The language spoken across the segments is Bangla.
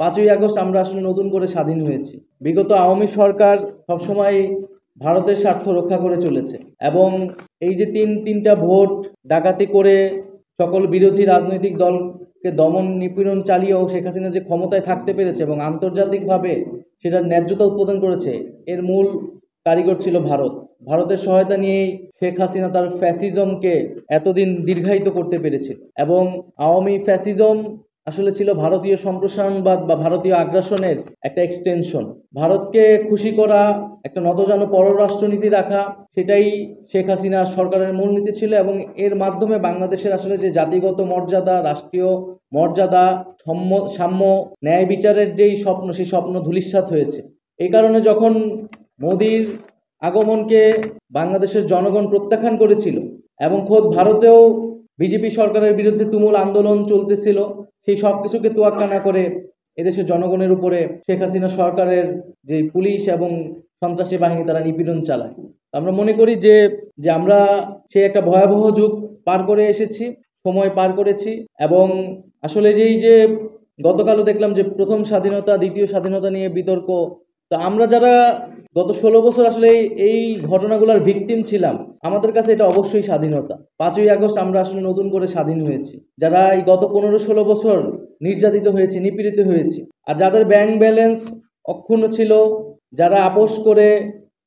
5ই আগস্ট আমরা আসলে নতুন করে স্বাধীন হয়েছি। বিগত আওয়ামী সরকার সবসময় ভারতের স্বার্থ রক্ষা করে চলেছে এবং এই যে তিনটা ভোট ডাকাতি করে সকল বিরোধী রাজনৈতিক দলকে দমন নিপীড়ন চালিয়েও শেখ হাসিনা যে ক্ষমতায় থাকতে পেরেছে এবং আন্তর্জাতিকভাবে সেটার ন্যায্যতা উৎপাদন করেছে, এর মূল কারিগর ছিল ভারত। ভারতের সহায়তা নিয়েই শেখ হাসিনা তার ফ্যাসিজমকে এতদিন দীর্ঘায়িত করতে পেরেছিল এবং আওয়ামী ফ্যাসিজম আসলে ছিল ভারতীয় সম্প্রসারণবাদ বা ভারতীয় আগ্রাসনের একটা এক্সটেনশন। ভারতকে খুশি করা, একটা নতজানু পররাষ্ট্রনীতি রাখা, সেটাই শেখ হাসিনা সরকারের মূলনীতি ছিল এবং এর মাধ্যমে বাংলাদেশের আসলে যে জাতিগত মর্যাদা, রাষ্ট্রীয় মর্যাদা, সাম্য, ন্যায় বিচারের যেই স্বপ্ন, সেই স্বপ্ন ধূলিসাৎ হয়েছে। এই কারণে যখন মোদির আগমনকে বাংলাদেশের জনগণ প্রত্যাখ্যান করেছিল এবং খোদ ভারতেও বিজেপি সরকারের বিরুদ্ধে তুমুল আন্দোলন চলতেছিল, সেই সব কিছুকে তোয়াক্কা না করে এদেশের জনগণের উপরে শেখ হাসিনা সরকারের যে পুলিশ এবং সন্ত্রাসী বাহিনী তারা নিপীড়ন চালায়। আমরা মনে করি যে আমরা সেই একটা ভয়াবহ যুগ পার করে এসেছি, সময় পার করেছি এবং আসলে যে গতকালও দেখলাম যে প্রথম স্বাধীনতা দ্বিতীয় স্বাধীনতা নিয়ে বিতর্ক। তো আমরা যারা গত 16 বছর আসলে এই ঘটনাগুলোর ভিকটিম ছিলাম, আমাদের কাছে এটা অবশ্যই স্বাধীনতা। 5ই আগস্ট আমরা আসলে নতুন করে স্বাধীন হয়েছি। যারা এই গত 15-16 বছর নির্যাতিত হয়েছে, নিপীড়িত হয়েছে, আর যাদের ব্যাংক ব্যালেন্স অক্ষুণ্ণ ছিল, যারা আপোষ করে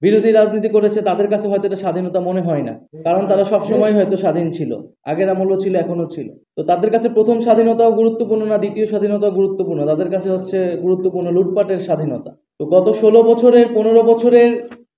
বিরোধী রাজনীতি করেছে, তাদের কাছে হয়তো এটা স্বাধীনতা মনে হয় না, কারণ তারা সবসময় হয়তো স্বাধীন ছিল, আগের আমলও ছিল, এখনো ছিল। তো তাদের কাছে প্রথম স্বাধীনতাও গুরুত্বপূর্ণ না, দ্বিতীয় স্বাধীনতাও গুরুত্বপূর্ণ, তাদের কাছে হচ্ছে গুরুত্বপূর্ণ লুটপাটের স্বাধীনতা। তো গত 16 বছরের 15 বছরের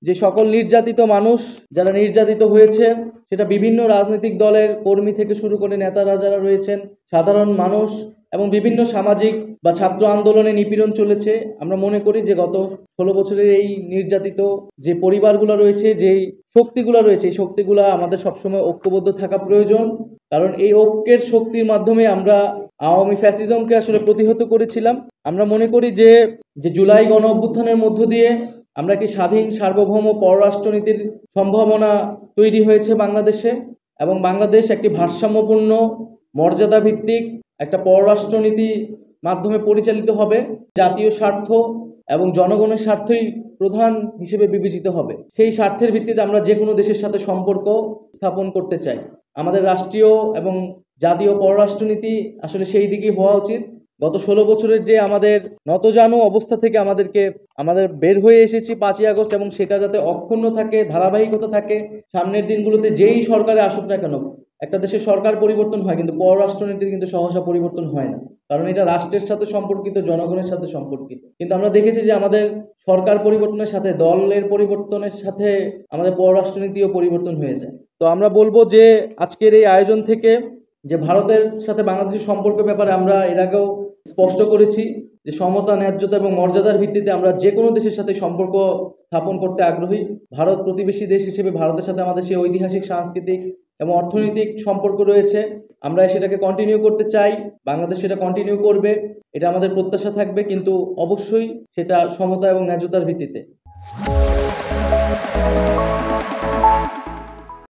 যে সকল নির্যাতিত মানুষ যারা নির্যাতিত হয়েছে, সেটা বিভিন্ন রাজনৈতিক দলের কর্মী থেকে শুরু করে নেতারা যারা রয়েছেন, সাধারণ মানুষ এবং বিভিন্ন সামাজিক বা ছাত্র আন্দোলনে নিপীড়ন চলেছে। আমরা মনে করি যে গত 16 বছরের এই নির্যাতিত যে পরিবারগুলো রয়েছে, যেই শক্তিগুলো রয়েছে, এই শক্তিগুলো আমাদের সবসময় ঐক্যবদ্ধ থাকা প্রয়োজন, কারণ এই ঐক্যের শক্তির মাধ্যমে আমরা আওয়ামী ফ্যাসিজমকে আসলে প্রতিহত করেছিলাম। আমরা মনে করি যে জুলাই গণ অভ্যুত্থানের মধ্য দিয়ে আমরা একটি স্বাধীন সার্বভৌম পররাষ্ট্রনীতির সম্ভাবনা তৈরি হয়েছে বাংলাদেশে এবং বাংলাদেশ একটি ভারসাম্যপূর্ণ মর্যাদা ভিত্তিক একটা পররাষ্ট্রনীতি মাধ্যমে পরিচালিত হবে। জাতীয় স্বার্থ এবং জনগণের স্বার্থই প্রধান হিসেবে বিবেচিত হবে। সেই স্বার্থের ভিত্তিতে আমরা যে কোনো দেশের সাথে সম্পর্ক স্থাপন করতে চাই। আমাদের রাষ্ট্রীয় এবং জাতীয় পররাষ্ট্রনীতি আসলে সেই দিকেই হওয়া উচিত। গত 16 বছরের যে আমাদের নতজানু অবস্থা থেকে আমাদের বের হয়ে এসেছি 5ই আগস্ট, এবং সেটা যাতে অক্ষুণ্ণ থাকে, ধারাবাহিকতা থাকে। সামনের দিনগুলোতে যেই সরকারে আসুক না কেন, একটা দেশের সরকার পরিবর্তন হয় কিন্তু পররাষ্ট্রনীতির কিন্তু সহসা পরিবর্তন হয় না, কারণ এটা রাষ্ট্রের সাথে সম্পর্কিত, জনগণের সাথে সম্পর্কিত। কিন্তু আমরা দেখেছি যে আমাদের সরকার পরিবর্তনের সাথে, দলের পরিবর্তনের সাথে আমাদের পররাষ্ট্রনীতিও পরিবর্তন হয়ে যায়। তো আমরা বলবো যে আজকের এই আয়োজন থেকে যে ভারতের সাথে বাংলাদেশের সম্পর্কের ব্যাপারে আমরা এর আগেও স্পষ্ট করেছি যে সমতা, ন্যায্যতা এবং মর্যাদার ভিত্তিতে আমরা যে কোনো দেশের সাথে সম্পর্ক স্থাপন করতে আগ্রহী। ভারত প্রতিবেশী দেশ হিসেবে ভারতের সাথে আমাদের সেই ঐতিহাসিক, সাংস্কৃতিক এবং অর্থনৈতিক সম্পর্ক রয়েছে। আমরা সেটাকে কন্টিনিউ করতে চাই, বাংলাদেশ সেটা কন্টিনিউ করবে, এটা আমাদের প্রত্যাশা থাকবে, কিন্তু অবশ্যই সেটা সমতা এবং ন্যায্যতার ভিত্তিতে।